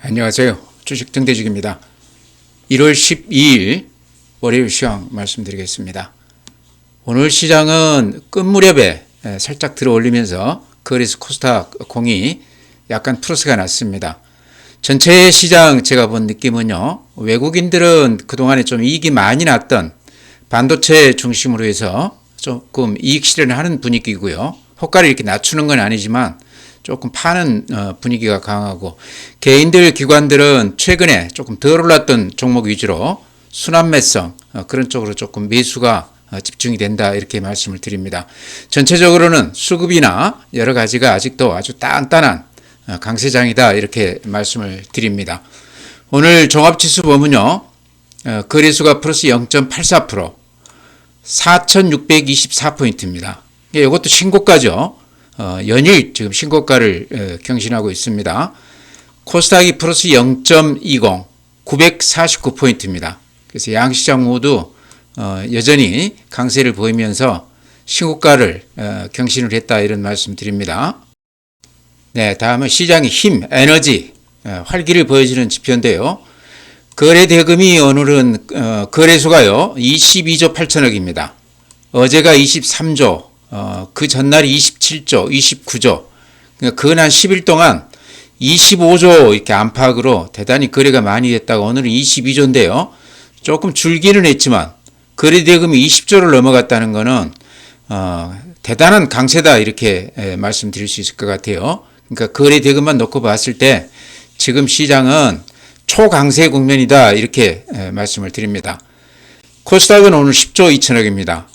안녕하세요. 주식 등대직입니다. 1월 12일 월요일 시황 말씀드리겠습니다. 오늘 시장은 끝 무렵에 살짝 들어올리면서 거래소 코스닥 공이 약간 플러스가 났습니다. 전체 시장 제가 본 느낌은요, 외국인들은 그동안에 좀 이익이 많이 났던 반도체 중심으로 해서 조금 이익 실현을 하는 분위기고요. 호가를 이렇게 낮추는 건 아니지만 조금 파는 분위기가 강하고, 개인들 기관들은 최근에 조금 덜 올랐던 종목 위주로 순환매성 그런 쪽으로 조금 매수가 집중이 된다, 이렇게 말씀을 드립니다. 전체적으로는 수급이나 여러 가지가 아직도 아주 단단한 강세장이다, 이렇게 말씀을 드립니다. 오늘 종합지수 보면요, 거래수가 플러스 0.84%, 4,624포인트입니다. 이것도 신고가죠. 연일 지금 신고가를 경신하고 있습니다. 코스닥이 플러스 0.20, 949포인트입니다. 그래서 양시장 모두 여전히 강세를 보이면서 신고가를 경신을 했다, 이런 말씀 드립니다. 네, 다음은 시장의 힘, 에너지, 활기를 보여주는 지표인데요. 거래 대금이 오늘은 거래소가요 22조 8천억입니다. 어제가 23조, 그 전날이 27조, 29조, 그러니까 근 10일 동안 25조 이렇게 안팎으로 대단히 거래가 많이 됐다가 오늘은 22조인데요. 조금 줄기는 했지만 거래 대금이 20조를 넘어갔다는 것은 대단한 강세다, 이렇게 말씀드릴 수 있을 것 같아요. 그러니까 거래 대금만 놓고 봤을 때 지금 시장은 초강세 국면이다, 이렇게 말씀을 드립니다. 코스닥은 오늘 10조 2천억입니다.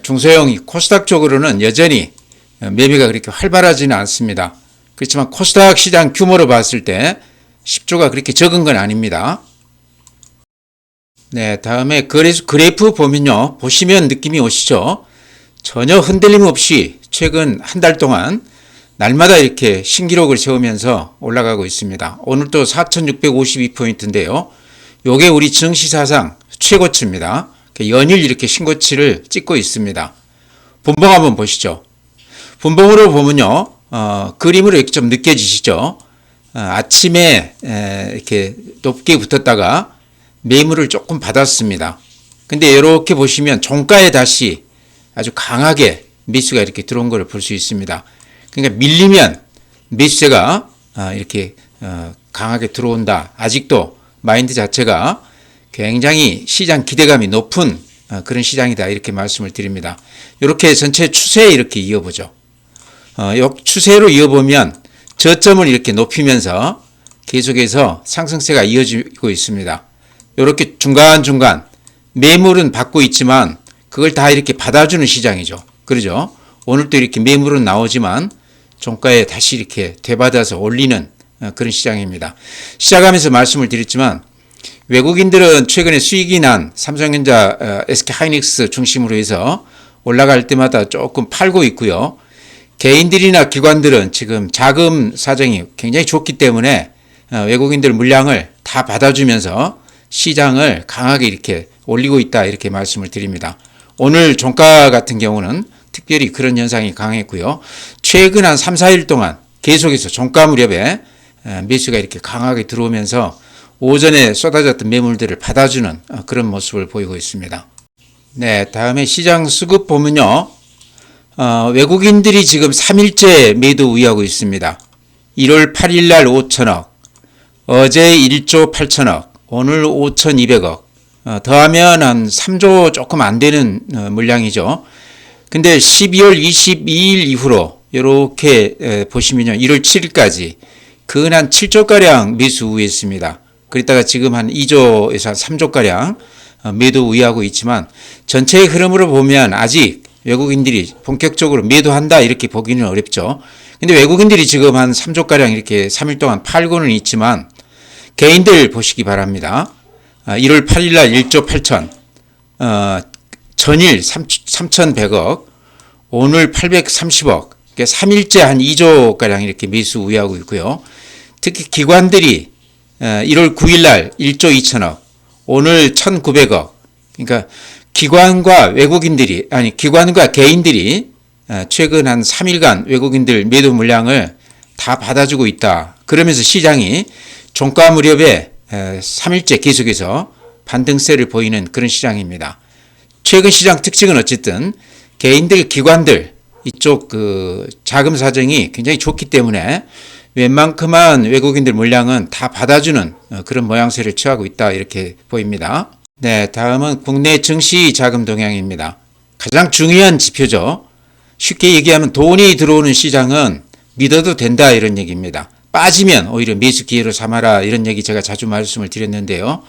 중소형 코스닥 쪽으로는 여전히 매매가 그렇게 활발하지는 않습니다. 그렇지만 코스닥 시장 규모로 봤을 때 10조가 그렇게 적은 건 아닙니다. 네, 다음에 거래소 그래프 보면요, 보시면 느낌이 오시죠? 전혀 흔들림 없이 최근 한 달 동안 날마다 이렇게 신기록을 세우면서 올라가고 있습니다. 오늘도 4,652포인트인데요. 요게 우리 증시사상 최고치입니다. 연일 이렇게 신고치를 찍고 있습니다. 분봉 한번 보시죠. 분봉으로 보면요, 그림으로 이렇게 좀 느껴지시죠? 아침에 이렇게 높게 붙었다가 매물을 조금 받았습니다. 근데 이렇게 보시면 종가에 다시 아주 강하게 매수가 이렇게 들어온 걸 볼 수 있습니다. 그러니까 밀리면 매수세가 이렇게 강하게 들어온다. 아직도 마인드 자체가 굉장히 시장 기대감이 높은 그런 시장이다, 이렇게 말씀을 드립니다. 이렇게 전체 추세에 이렇게 이어보죠. 이 추세로 이어보면 저점을 이렇게 높이면서 계속해서 상승세가 이어지고 있습니다. 이렇게 중간중간 매물은 받고 있지만 그걸 다 이렇게 받아주는 시장이죠. 그러죠? 오늘도 이렇게 매물은 나오지만 종가에 다시 이렇게 되받아서 올리는 그런 시장입니다. 시작하면서 말씀을 드렸지만 외국인들은 최근에 수익이 난 삼성전자, SK하이닉스 중심으로 해서 올라갈 때마다 조금 팔고 있고요. 개인들이나 기관들은 지금 자금 사정이 굉장히 좋기 때문에 외국인들 물량을 다 받아주면서 시장을 강하게 이렇게 올리고 있다, 이렇게 말씀을 드립니다. 오늘 종가 같은 경우는 특별히 그런 현상이 강했고요. 최근 한 3, 4일 동안 계속해서 종가 무렵에 매수가 이렇게 강하게 들어오면서 오전에 쏟아졌던 매물들을 받아주는 그런 모습을 보이고 있습니다. 네, 다음에 시장 수급 보면요, 외국인들이 지금 3일째 매도 우위하고 있습니다. 1월 8일 날 5천억, 어제 1조 8천억, 오늘 5,200억, 더하면 한 3조 조금 안 되는 물량이죠. 근데 12월 22일 이후로 이렇게 보시면요, 1월 7일까지 근 한 7조가량 매수 우위했습니다. 그랬다가 지금 한 2조에서 한 3조가량 매도 우위하고 있지만 전체의 흐름으로 보면 아직 외국인들이 본격적으로 매도한다, 이렇게 보기는 어렵죠. 근데 외국인들이 지금 한 3조가량 이렇게 3일 동안 팔고는 있지만 개인들 보시기 바랍니다. 1월 8일 날 1조 8천, 전일 3,100억, 오늘 830억, 그러니까 3일째 한 2조가량 이렇게 매수 우위하고 있고요. 특히 기관들이 1월 9일 날 1조 2천억, 오늘 1,900억, 그러니까 기관과 개인들이 최근 한 3일간 외국인들 매도 물량을 다 받아주고 있다. 그러면서 시장이 종가 무렵에 3일째 계속해서 반등세를 보이는 그런 시장입니다. 최근 시장 특징은 어쨌든 개인들, 기관들 이쪽 그 자금 사정이 굉장히 좋기 때문에 웬만큼만 외국인들 물량은 다 받아주는 그런 모양새를 취하고 있다 이렇게 보입니다. 네, 다음은 국내 증시 자금 동향입니다. 가장 중요한 지표죠. 쉽게 얘기하면 돈이 들어오는 시장은 믿어도 된다 이런 얘기입니다. 빠지면 오히려 매수 기회로 삼아라 이런 얘기 제가 자주 말씀을 드렸는데요.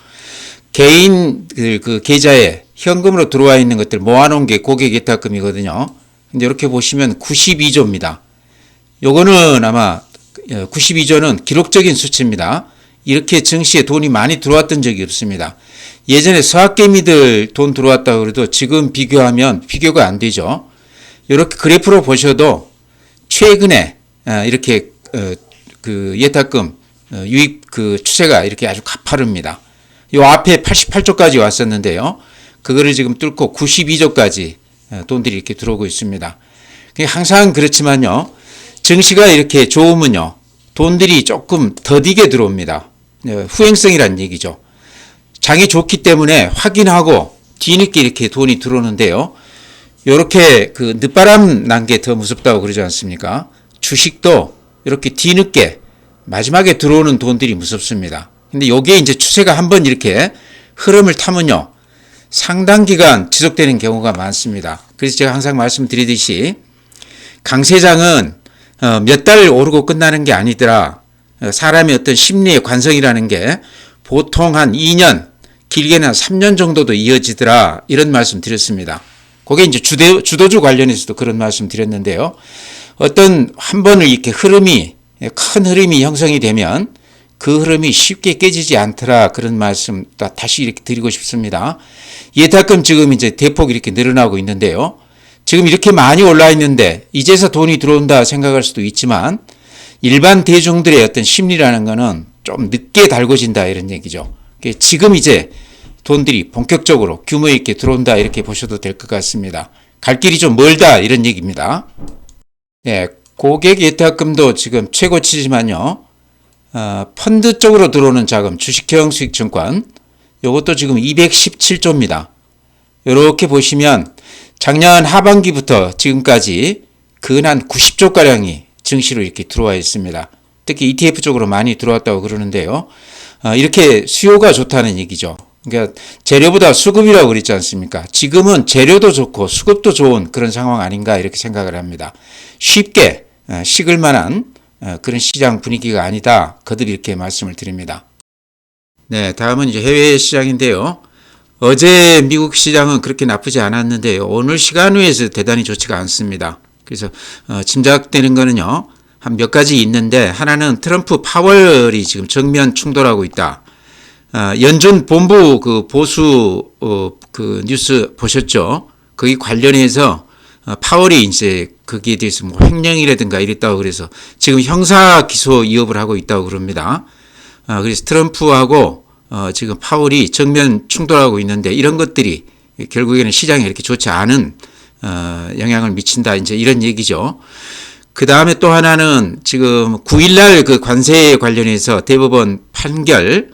개인 그 계좌에 현금으로 들어와 있는 것들 모아놓은 게 고객 예탁금이거든요. 근데 이렇게 보시면 92조입니다. 요거는 아마 92조는 기록적인 수치입니다. 이렇게 증시에 돈이 많이 들어왔던 적이 없습니다. 예전에 서학개미들 돈 들어왔다고 그래도 지금 비교하면 비교가 안 되죠. 이렇게 그래프로 보셔도 최근에 이렇게 그 예탁금 유입 그 추세가 이렇게 아주 가파릅니다. 요 앞에 88조까지 왔었는데요. 그거를 지금 뚫고 92조까지 돈들이 이렇게 들어오고 있습니다. 항상 그렇지만요. 증시가 이렇게 좋으면요. 돈들이 조금 더디게 들어옵니다. 후행성이라는 얘기죠. 장이 좋기 때문에 확인하고 뒤늦게 이렇게 돈이 들어오는데요. 이렇게 그 늦바람 난 게 더 무섭다고 그러지 않습니까? 주식도 이렇게 뒤늦게 마지막에 들어오는 돈들이 무섭습니다. 근데 요게 이제 추세가 한번 이렇게 흐름을 타면요. 상당 기간 지속되는 경우가 많습니다. 그래서 제가 항상 말씀드리듯이 강세장은 몇 달 오르고 끝나는 게 아니더라. 사람의 어떤 심리의 관성이라는 게 보통 한 2년, 길게는 한 3년 정도도 이어지더라. 이런 말씀 드렸습니다. 그게 이제 주도주 관련해서도 그런 말씀 드렸는데요. 어떤 한 번을 이렇게 큰 흐름이 형성이 되면 그 흐름이 쉽게 깨지지 않더라. 그런 말씀 다시 이렇게 드리고 싶습니다. 예탁금 지금 이제 대폭 이렇게 늘어나고 있는데요. 지금 이렇게 많이 올라 있는데 이제서 돈이 들어온다 생각할 수도 있지만 일반 대중들의 어떤 심리라는 거는 좀 늦게 달궈진다 이런 얘기죠. 지금 이제 돈들이 본격적으로 규모 있게 들어온다 이렇게 보셔도 될 것 같습니다. 갈 길이 좀 멀다 이런 얘기입니다. 네, 고객 예탁금도 지금 최고치지만요. 펀드 쪽으로 들어오는 자금, 주식형 수익증권 이것도 지금 217조입니다. 이렇게 보시면 작년 하반기부터 지금까지 근한 90조가량이 증시로 이렇게 들어와 있습니다. 특히 ETF 쪽으로 많이 들어왔다고 그러는데요. 이렇게 수요가 좋다는 얘기죠. 그러니까 재료보다 수급이라고 그랬지 않습니까? 지금은 재료도 좋고 수급도 좋은 그런 상황 아닌가 이렇게 생각을 합니다. 쉽게 식을 만한 그런 시장 분위기가 아니다. 거듭 이렇게 말씀을 드립니다. 네, 다음은 이제 해외 시장인데요. 어제 미국 시장은 그렇게 나쁘지 않았는데요. 오늘 시간외에서 대단히 좋지가 않습니다. 그래서 짐작되는 거는요. 한 몇 가지 있는데 하나는 트럼프 파월이 지금 정면 충돌하고 있다. 연준 본부 그 보수 그 뉴스 보셨죠? 거기 관련해서 파월이 이제 거기에 대해서 뭐 횡령이라든가 이랬다고 그래서 지금 형사 기소 위협을 하고 있다고 그럽니다. 그래서 트럼프하고 지금 파월이 정면 충돌하고 있는데 이런 것들이 결국에는 시장에 이렇게 좋지 않은 영향을 미친다 이제 이런 얘기죠. 그 다음에 또 하나는 지금 9일날 그 관세에 관련해서 대법원 판결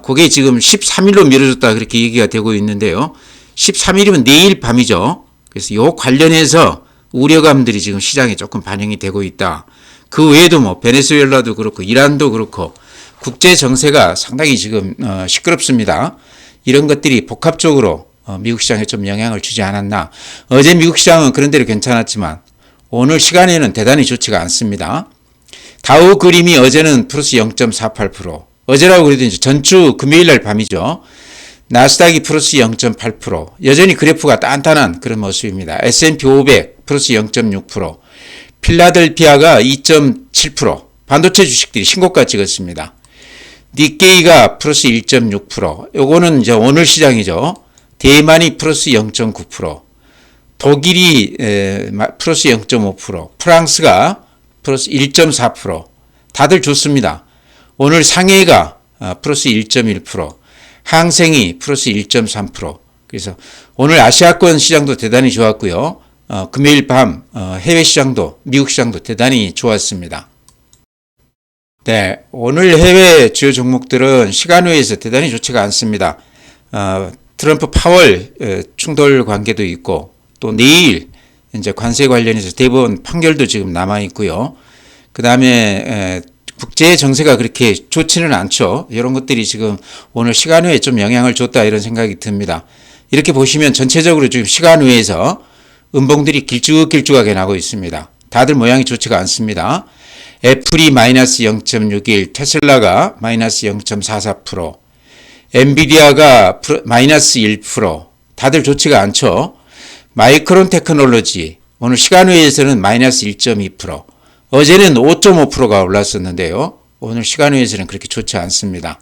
그게 지금 13일로 미뤄졌다 그렇게 얘기가 되고 있는데요. 13일이면 내일 밤이죠. 그래서 요 관련해서 우려감들이 지금 시장에 조금 반영이 되고 있다. 그 외에도 뭐 베네수엘라도 그렇고 이란도 그렇고 국제 정세가 상당히 지금 시끄럽습니다. 이런 것들이 복합적으로 미국 시장에 좀 영향을 주지 않았나. 어제 미국 시장은 그런 대로 괜찮았지만 오늘 시간에는 대단히 좋지가 않습니다. 다우 그림이 어제는 플러스 0.48%, 어제라고 그래도 이제 전주 금요일 날 밤이죠. 나스닥이 플러스 0.8%, 여전히 그래프가 단단한 그런 모습입니다. S&P 500 플러스 0.6%, 필라델피아가 2.7%, 반도체 주식들이 신고가 찍었습니다. 니케이가 플러스 1.6%, 요거는 이제 오늘 시장이죠. 대만이 플러스 0.9%, 독일이 플러스 0.5%, 프랑스가 플러스 1.4%, 다들 좋습니다. 오늘 상해가 플러스 1.1%, 항생이 플러스 1.3%. 그래서 오늘 아시아권 시장도 대단히 좋았고요. 금요일 밤 해외 시장도 미국 시장도 대단히 좋았습니다. 네, 오늘 해외 주요 종목들은 시간 외에서 대단히 좋지가 않습니다. 트럼프 파월 충돌 관계도 있고 또 내일 이제 관세 관련해서 대법원 판결도 지금 남아 있고요. 그 다음에 국제 정세가 그렇게 좋지는 않죠. 이런 것들이 지금 오늘 시간 외에 좀 영향을 줬다 이런 생각이 듭니다. 이렇게 보시면 전체적으로 지금 시간 외에서 음봉들이 길쭉길쭉하게 나고 있습니다. 다들 모양이 좋지가 않습니다. 애플이 마이너스 0.61, 테슬라가 마이너스 0.44%, 엔비디아가 마이너스 1%, 다들 좋지가 않죠. 마이크론 테크놀로지, 오늘 시간 외에서는 마이너스 1.2%, 어제는 5.5%가 올랐었는데요. 오늘 시간 외에서는 그렇게 좋지 않습니다.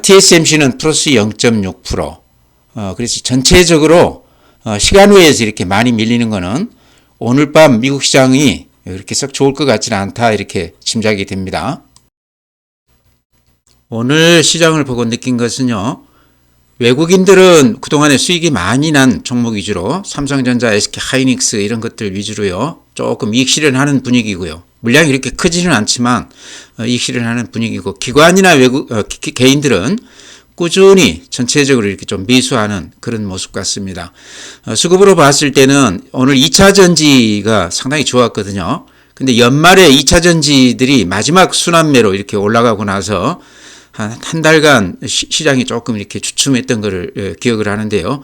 TSMC는 플러스 0.6%, 그래서 전체적으로 시간 외에서 이렇게 많이 밀리는 거는 오늘 밤 미국 시장이 이렇게 썩 좋을 것 같지는 않다 이렇게 짐작이 됩니다. 오늘 시장을 보고 느낀 것은요. 외국인들은 그동안에 수익이 많이 난 종목 위주로 삼성전자, SK하이닉스 이런 것들 위주로요. 조금 이익 실현하는 분위기고요. 물량이 이렇게 크지는 않지만 이익 실현하는 분위기고 기관이나 개인들은 꾸준히 전체적으로 이렇게 좀 매수하는 그런 모습 같습니다. 수급으로 봤을 때는 오늘 2차 전지가 상당히 좋았거든요. 근데 연말에 2차 전지들이 마지막 순환매로 이렇게 올라가고 나서 한 달간 시장이 조금 이렇게 주춤했던 것을 기억을 하는데요.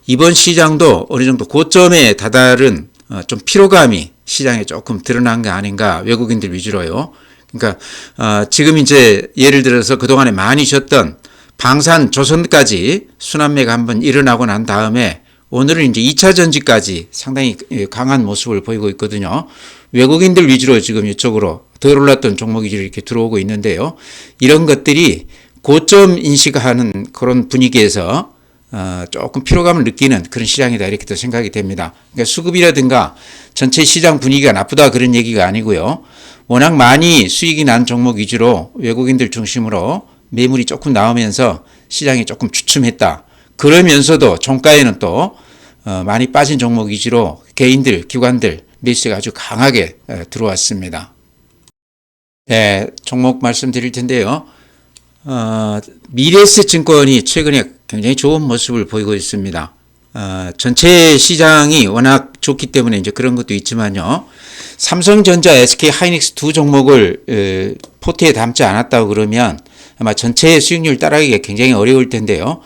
이번 시장도 어느 정도 고점에 다다른 좀 피로감이 시장에 조금 드러난 게 아닌가 외국인들 위주로요. 그러니까 지금 이제 예를 들어서 그동안에 많이 쉬었던 방산 조선까지 순환매가 한번 일어나고 난 다음에 오늘은 이제 2차 전지까지 상당히 강한 모습을 보이고 있거든요. 외국인들 위주로 지금 이쪽으로 덜 올랐던 종목 위주로 이렇게 들어오고 있는데요. 이런 것들이 고점 인식하는 그런 분위기에서 조금 피로감을 느끼는 그런 시장이다 이렇게 또 생각이 됩니다. 그러니까 수급이라든가 전체 시장 분위기가 나쁘다 그런 얘기가 아니고요. 워낙 많이 수익이 난 종목 위주로 외국인들 중심으로 매물이 조금 나오면서 시장이 조금 주춤했다. 그러면서도 종가에는 또 많이 빠진 종목 위주로 개인들, 기관들 매수가 아주 강하게 들어왔습니다. 네, 종목 말씀드릴 텐데요. 미래에셋증권이 최근에 굉장히 좋은 모습을 보이고 있습니다. 전체 시장이 워낙 좋기 때문에 이제 그런 것도 있지만요. 삼성전자, SK하이닉스 두 종목을 포트에 담지 않았다고 그러면 아마 전체 수익률 따라가기가 굉장히 어려울 텐데요.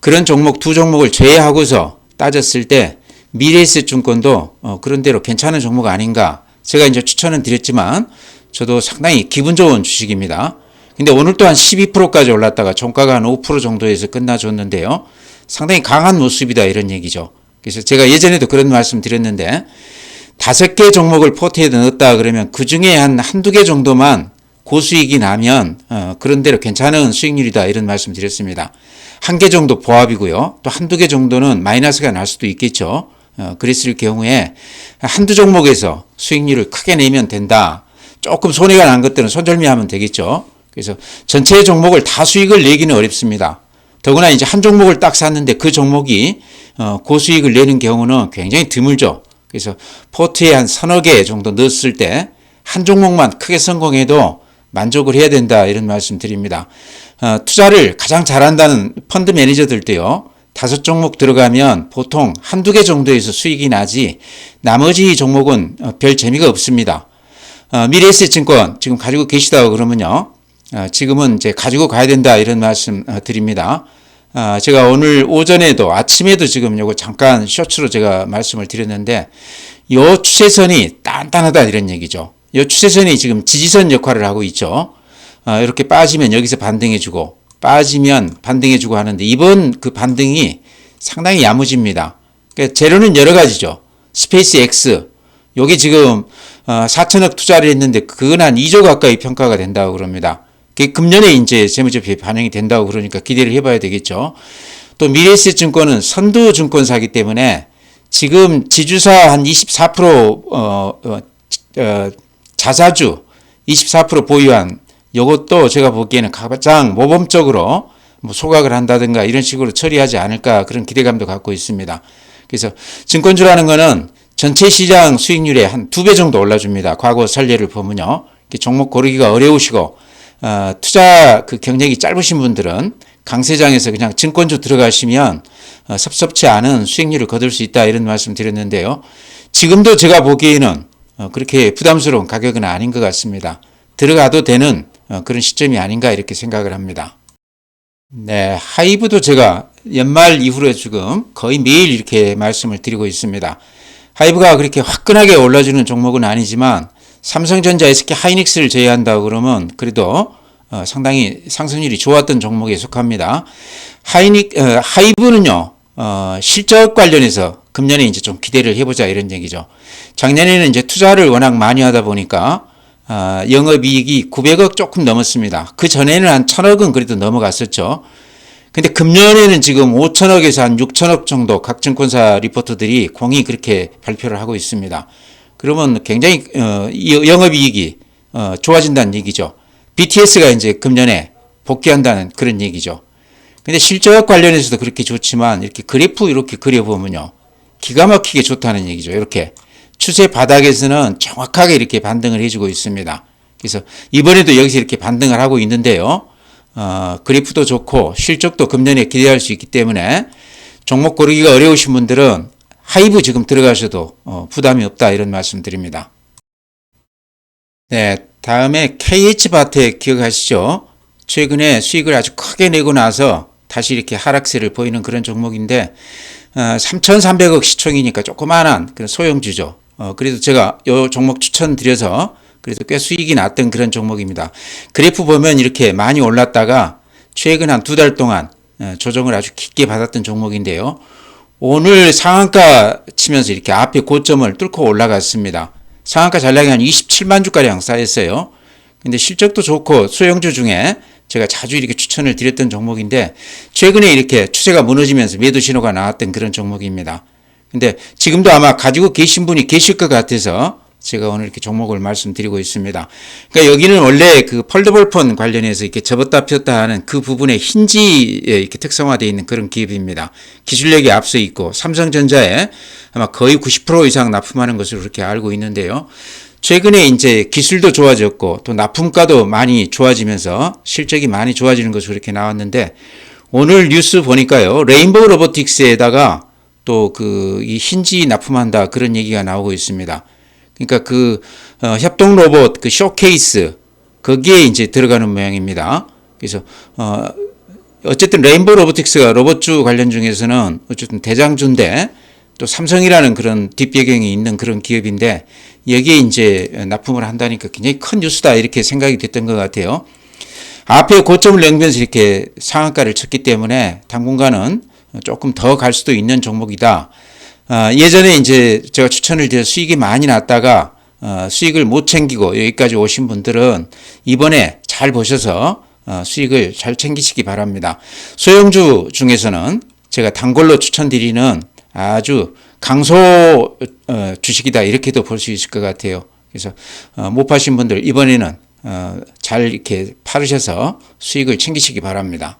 그런 종목 두 종목을 제외하고서 따졌을 때 미래에셋증권도 그런 대로 괜찮은 종목 아닌가. 제가 이제 추천은 드렸지만 저도 상당히 기분 좋은 주식입니다. 근데 오늘 또한 12%까지 올랐다가 종가가 한 5% 정도에서 끝나줬는데요. 상당히 강한 모습이다 이런 얘기죠. 그래서 제가 예전에도 그런 말씀 드렸는데 5개 종목을 포트에 넣었다 그러면 그 중에 한두 개 정도만 고수익이 나면 그런 대로 괜찮은 수익률이다 이런 말씀 드렸습니다. 1개 정도 보합이고요. 또 한두 개 정도는 마이너스가 날 수도 있겠죠. 그랬을 경우에 한두 종목에서 수익률을 크게 내면 된다. 조금 손해가 난 것들은 손절미하면 되겠죠. 그래서 전체 종목을 다 수익을 내기는 어렵습니다. 더구나 이제 한 종목을 딱 샀는데 그 종목이 고수익을 내는 경우는 굉장히 드물죠. 그래서 포트에 한 서너 개 정도 넣었을 때 한 종목만 크게 성공해도 만족을 해야 된다 이런 말씀 드립니다. 투자를 가장 잘한다는 펀드 매니저들도요. 5종목 들어가면 보통 한두 개 정도에서 수익이 나지 나머지 종목은 별 재미가 없습니다. 미래에셋증권 지금 가지고 계시다고 그러면요. 지금은 이제 가지고 가야 된다 이런 말씀 드립니다. 제가 오늘 오전에도 아침에도 지금 요거 잠깐 쇼츠로 제가 말씀을 드렸는데 요 추세선이 단단하다 이런 얘기죠. 요 추세선이 지금 지지선 역할을 하고 있죠. 이렇게 빠지면 여기서 반등해주고 빠지면 반등해주고 하는데 이번 그 반등이 상당히 야무집니다. 그러니까 재료는 여러 가지죠. 스페이스 X 여기 지금 4천억 투자를 했는데 그건 한 2조 가까이 평가가 된다고 그럽니다. 금년에 이제 재무제표에 반영이 된다고 그러니까 기대를 해봐야 되겠죠. 또 미래에셋증권은 선두증권사이기 때문에 지금 지주사 한 24% 자사주 24% 보유한 이것도 제가 보기에는 가장 모범적으로 뭐 소각을 한다든가 이런 식으로 처리하지 않을까 그런 기대감도 갖고 있습니다. 그래서 증권주라는 거는 전체 시장 수익률의 한 2배 정도 올라줍니다. 과거 선례를 보면요. 종목 고르기가 어려우시고 투자 그 경력이 짧으신 분들은 강세장에서 그냥 증권주 들어가시면 섭섭치 않은 수익률을 거둘 수 있다 이런 말씀 드렸는데요. 지금도 제가 보기에는 그렇게 부담스러운 가격은 아닌 것 같습니다. 들어가도 되는 그런 시점이 아닌가 이렇게 생각을 합니다. 네, 하이브도 제가 연말 이후로 지금 거의 매일 이렇게 말씀을 드리고 있습니다. 하이브가 그렇게 화끈하게 올라주는 종목은 아니지만 삼성전자, SK 하이닉스를 제외한다고 그러면 그래도 상당히 상승률이 좋았던 종목에 속합니다. 하이브는요, 실적 관련해서 금년에 이제 좀 기대를 해보자 이런 얘기죠. 작년에는 이제 투자를 워낙 많이 하다 보니까 영업이익이 900억 조금 넘었습니다. 그 전에는 한 1000억은 그래도 넘어갔었죠. 근데 금년에는 지금 5천억에서 한 6천억 정도 각 증권사 리포터들이 공히 그렇게 발표를 하고 있습니다. 그러면 굉장히 영업이익이 좋아진다는 얘기죠. BTS가 이제 금년에 복귀한다는 그런 얘기죠. 근데 실적 관련해서도 그렇게 좋지만 이렇게 그래프 이렇게 그려보면요. 기가 막히게 좋다는 얘기죠. 이렇게 추세 바닥에서는 정확하게 이렇게 반등을 해주고 있습니다. 그래서 이번에도 여기서 이렇게 반등을 하고 있는데요. 그래프도 좋고 실적도 금년에 기대할 수 있기 때문에 종목 고르기가 어려우신 분들은 하이브 지금 들어가셔도 부담이 없다 이런 말씀 드립니다. 네, 다음에 KH바텍 기억하시죠? 최근에 수익을 아주 크게 내고 나서 다시 이렇게 하락세를 보이는 그런 종목인데 3,300억 시총이니까 조그마한 그런 소형주죠. 그래도 제가 이 종목 추천드려서 그래도 꽤 수익이 났던 그런 종목입니다. 그래프 보면 이렇게 많이 올랐다가 최근 한 2달 동안 조정을 아주 깊게 받았던 종목인데요. 오늘 상한가 치면서 이렇게 앞에 고점을 뚫고 올라갔습니다. 상한가 잔량이 한 27만 주가량 쌓였어요. 근데 실적도 좋고 소형주 중에 제가 자주 이렇게 추천을 드렸던 종목인데 최근에 이렇게 추세가 무너지면서 매도 신호가 나왔던 그런 종목입니다. 근데 지금도 아마 가지고 계신 분이 계실 것 같아서 제가 오늘 이렇게 종목을 말씀드리고 있습니다. 그러니까 여기는 원래 그 폴더블 폰 관련해서 이렇게 접었다 폈다 하는 그 부분에 힌지에 이렇게 특성화되어 있는 그런 기업입니다. 기술력이 앞서 있고 삼성전자에 아마 거의 90% 이상 납품하는 것으로 그렇게 알고 있는데요. 최근에 이제 기술도 좋아졌고 또 납품가도 많이 좋아지면서 실적이 많이 좋아지는 것으로 그렇게 나왔는데 오늘 뉴스 보니까요. 레인보우 로보틱스에다가 또 이 힌지 납품한다 그런 얘기가 나오고 있습니다. 그러니까 협동 로봇 쇼케이스 거기에 이제 들어가는 모양입니다. 그래서 어쨌든 레인보우 로보틱스가 로봇주 관련 중에서는 어쨌든 대장주인데 또 삼성이라는 그런 뒷배경이 있는 그런 기업인데 여기에 이제 납품을 한다니까 굉장히 큰 뉴스다 이렇게 생각이 됐던 것 같아요. 앞에 고점을 넘기면서 이렇게 상한가를 쳤기 때문에 당분간은 조금 더 갈 수도 있는 종목이다. 예전에 이제 제가 추천을 드려 수익이 많이 났다가 수익을 못 챙기고 여기까지 오신 분들은 이번에 잘 보셔서 수익을 잘 챙기시기 바랍니다. 소형주 중에서는 제가 단골로 추천드리는 아주 강소 주식이다 이렇게도 볼 수 있을 것 같아요. 그래서 못 파신 분들 이번에는 잘 이렇게 팔으셔서 수익을 챙기시기 바랍니다.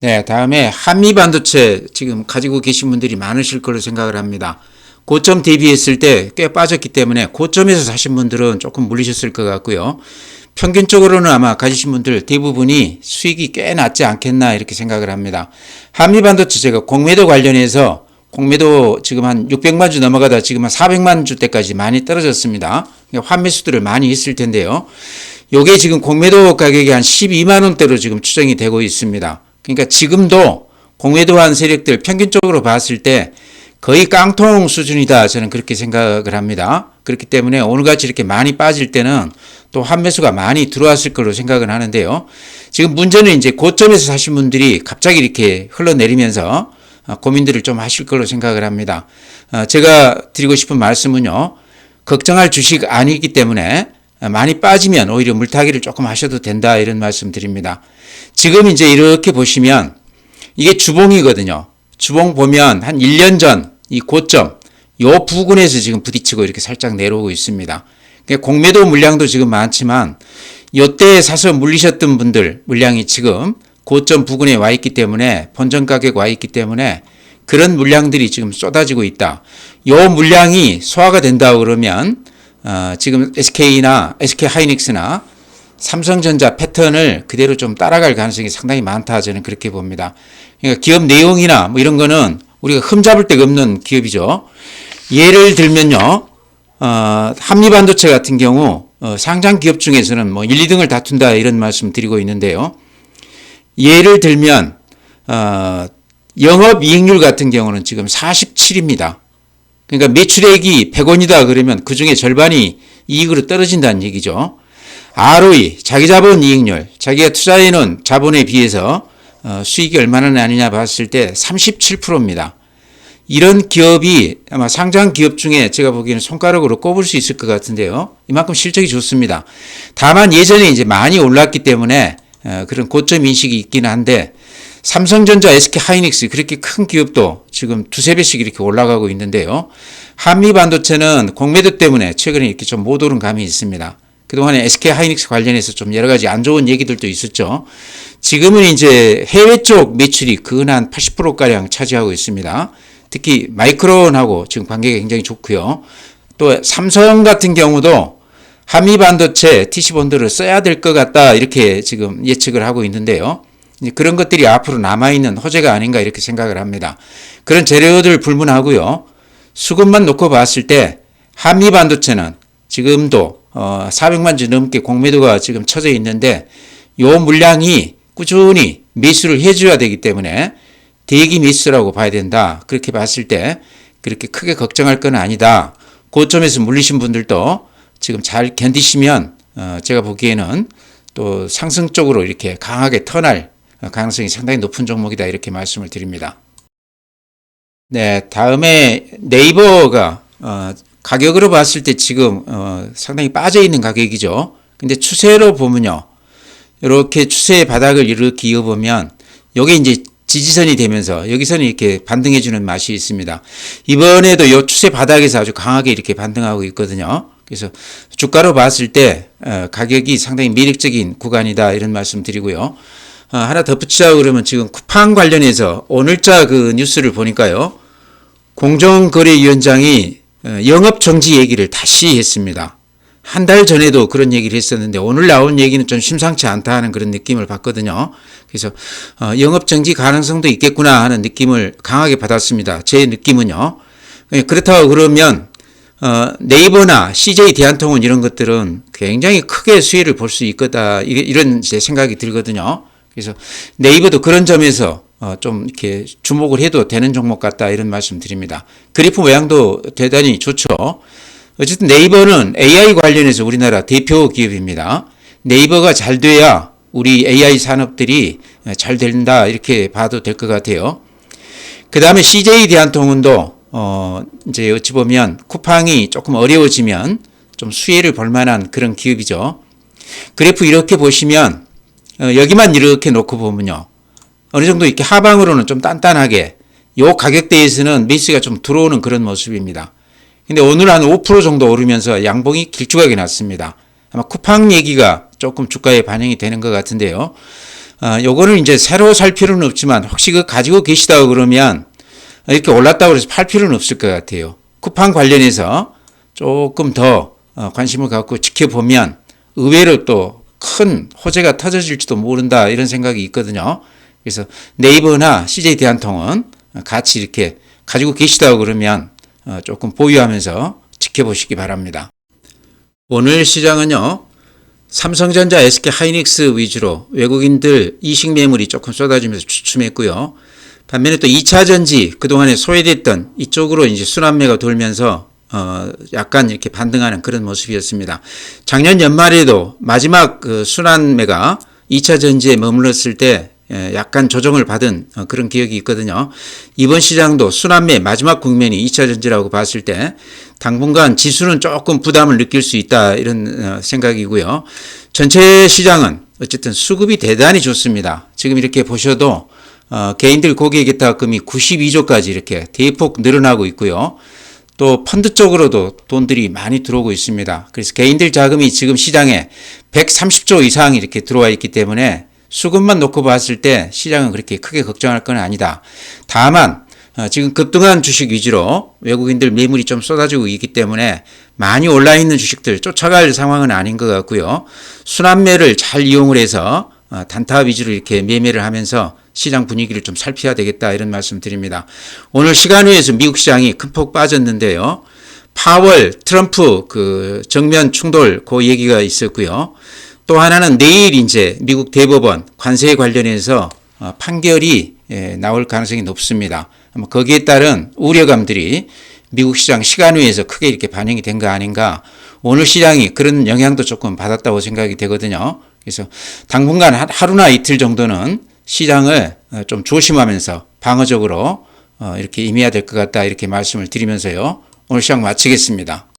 네, 다음에 한미반도체 지금 가지고 계신 분들이 많으실 걸로 생각을 합니다. 고점 대비했을 때 꽤 빠졌기 때문에 고점에서 사신 분들은 조금 물리셨을 것 같고요. 평균적으로는 아마 가지신 분들 대부분이 수익이 꽤 낮지 않겠나 이렇게 생각을 합니다. 한미반도체 제가 공매도 관련해서 공매도 지금 한 600만 주 넘어가다 지금 한 400만 주 때까지 많이 떨어졌습니다. 환매수들을 많이 했을 텐데요. 요게 지금 공매도 가격이 한 12만 원대로 지금 추정이 되고 있습니다. 그러니까 지금도 공매도한 세력들 평균적으로 봤을 때 거의 깡통 수준이다 저는 그렇게 생각을 합니다. 그렇기 때문에 오늘같이 이렇게 많이 빠질 때는 또 환매수가 많이 들어왔을 걸로 생각을 하는데요. 지금 문제는 이제 고점에서 사신 분들이 갑자기 이렇게 흘러내리면서 고민들을 좀 하실 걸로 생각을 합니다. 제가 드리고 싶은 말씀은요. 걱정할 주식 아니기 때문에 많이 빠지면 오히려 물타기를 조금 하셔도 된다 이런 말씀 드립니다. 지금 이제 이렇게 보시면 이게 주봉이거든요. 주봉 보면 한 1년 전 이 고점 요 부근에서 지금 부딪히고 이렇게 살짝 내려오고 있습니다. 공매도 물량도 지금 많지만 요때 사서 물리셨던 분들 물량이 지금 고점 부근에 와 있기 때문에 본전 가격 와 있기 때문에 그런 물량들이 지금 쏟아지고 있다. 요 물량이 소화가 된다 그러면 지금 SK나 SK 하이닉스나 삼성전자 패턴을 그대로 좀 따라갈 가능성이 상당히 많다, 저는 그렇게 봅니다. 그러니까 기업 내용이나 뭐 이런 거는 우리가 흠잡을 데가 없는 기업이죠. 예를 들면요, 한미반도체 같은 경우 상장 기업 중에서는 뭐 1, 2등을 다툰다 이런 말씀 드리고 있는데요. 예를 들면 영업이익률 같은 경우는 지금 47입니다. 그러니까 매출액이 100원이다 그러면 그 중에 절반이 이익으로 떨어진다는 얘기죠. ROE, 자기 자본 이익률, 자기가 투자해놓은 자본에 비해서 수익이 얼마나 나느냐 봤을 때 37%입니다. 이런 기업이 아마 상장 기업 중에 제가 보기에는 손가락으로 꼽을 수 있을 것 같은데요. 이만큼 실적이 좋습니다. 다만 예전에 이제 많이 올랐기 때문에 그런 고점 인식이 있기는 한데, 삼성전자, SK 하이닉스 그렇게 큰 기업도 지금 두세 배씩 이렇게 올라가고 있는데요. 한미반도체는 공매도 때문에 최근에 이렇게 좀 못 오른 감이 있습니다. 그동안에 SK 하이닉스 관련해서 좀 여러 가지 안 좋은 얘기들도 있었죠. 지금은 이제 해외 쪽 매출이 근한 80%가량 차지하고 있습니다. 특히 마이크론하고 지금 관계가 굉장히 좋고요. 또 삼성 같은 경우도 한미반도체 TC본드를 써야 될 것 같다 이렇게 지금 예측을 하고 있는데요. 그런 것들이 앞으로 남아있는 호재가 아닌가 이렇게 생각을 합니다. 그런 재료들 불문하고요. 수급만 놓고 봤을 때 한미반도체는 지금도 400만 주 넘게 공매도가 지금 쳐져 있는데 요 물량이 꾸준히 매수를 해줘야 되기 때문에 대기 매수라고 봐야 된다. 그렇게 봤을 때 그렇게 크게 걱정할 건 아니다. 고점에서 물리신 분들도 지금 잘 견디시면 제가 보기에는 또 상승 쪽으로 이렇게 강하게 턴할 가능성이 상당히 높은 종목이다 이렇게 말씀을 드립니다. 네, 다음에 네이버가 가격으로 봤을 때 지금 상당히 빠져 있는 가격이죠. 근데 추세로 보면요, 이렇게 추세의 바닥을 이렇게 이어보면 여기 이제 지지선이 되면서 여기서는 이렇게 반등해 주는 맛이 있습니다. 이번에도 이 추세 바닥에서 아주 강하게 이렇게 반등하고 있거든요. 그래서 주가로 봤을 때 가격이 상당히 매력적인 구간이다 이런 말씀 드리고요. 하나 덧붙이자고 그러면 지금 쿠팡 관련해서 오늘자 그 뉴스를 보니까요, 공정거래위원장이 영업정지 얘기를 다시 했습니다. 한 달 전에도 그런 얘기를 했었는데 오늘 나온 얘기는 좀 심상치 않다 하는 그런 느낌을 받거든요. 그래서 영업정지 가능성도 있겠구나 하는 느낌을 강하게 받았습니다. 제 느낌은요. 그렇다고 그러면 네이버나 CJ 대한통운 이런 것들은 굉장히 크게 수혜를 볼 수 있겠다 이런 제 생각이 들거든요. 그래서 네이버도 그런 점에서 좀 이렇게 주목을 해도 되는 종목 같다 이런 말씀 드립니다. 그래프 모양도 대단히 좋죠. 어쨌든 네이버는 AI 관련해서 우리나라 대표 기업입니다. 네이버가 잘 돼야 우리 AI 산업들이 잘 된다 이렇게 봐도 될 것 같아요. 그 다음에 CJ 대한통운도 이제 어찌 보면 쿠팡이 조금 어려워지면 좀 수혜를 볼 만한 그런 기업이죠. 그래프 이렇게 보시면 여기만 이렇게 놓고 보면요, 어느 정도 이렇게 하방으로는 좀 단단하게 요 가격대에서는 매수가 좀 들어오는 그런 모습입니다. 근데 오늘 한 5% 정도 오르면서 양봉이 길쭉하게 났습니다. 아마 쿠팡 얘기가 조금 주가에 반영이 되는 것 같은데요. 요거는 이제 새로 살 필요는 없지만 혹시 그 가지고 계시다고 그러면 이렇게 올랐다고 해서 팔 필요는 없을 것 같아요. 쿠팡 관련해서 조금 더 관심을 갖고 지켜보면 의외로 또 큰 호재가 터져질지도 모른다 이런 생각이 있거든요. 그래서 네이버나 CJ 대한통운 같이 이렇게 가지고 계시다고 그러면 조금 보유하면서 지켜보시기 바랍니다. 오늘 시장은요, 삼성전자, SK 하이닉스 위주로 외국인들 이식 매물이 조금 쏟아지면서 주춤했고요. 반면에 또 2차 전지 그동안에 소외됐던 이쪽으로 이제 순환매가 돌면서 약간 이렇게 반등하는 그런 모습이었습니다. 작년 연말에도 마지막 그 순환매가 2차 전지에 머물렀을 때 약간 조정을 받은 그런 기억이 있거든요. 이번 시장도 순환매 마지막 국면이 2차 전지라고 봤을 때 당분간 지수는 조금 부담을 느낄 수 있다 이런 생각이고요. 전체 시장은 어쨌든 수급이 대단히 좋습니다. 지금 이렇게 보셔도 개인들 고객개탁금이 92조까지 이렇게 대폭 늘어나고 있고요. 또 펀드 쪽으로도 돈들이 많이 들어오고 있습니다. 그래서 개인들 자금이 지금 시장에 130조 이상 이렇게 들어와 있기 때문에 수급만 놓고 봤을 때 시장은 그렇게 크게 걱정할 건 아니다. 다만 지금 급등한 주식 위주로 외국인들 매물이 좀 쏟아지고 있기 때문에 많이 올라 있는 주식들 쫓아갈 상황은 아닌 것 같고요. 순환매를 잘 이용을 해서 단타 위주로 이렇게 매매를 하면서 시장 분위기를 좀 살펴야 되겠다 이런 말씀 드립니다. 오늘 시간외에서 미국 시장이 큰 폭 빠졌는데요. 파월, 트럼프 그 정면 충돌 그 얘기가 있었고요. 또 하나는 내일 이제 미국 대법원 관세에 관련해서 판결이 나올 가능성이 높습니다. 거기에 따른 우려감들이 미국 시장 시간외에서 크게 이렇게 반영이 된 거 아닌가. 오늘 시장이 그런 영향도 조금 받았다고 생각이 되거든요. 그래서 당분간 하루나 이틀 정도는 시장을 좀 조심하면서 방어적으로 이렇게 임해야 될 것 같다 이렇게 말씀을 드리면서요. 오늘 시장 마치겠습니다.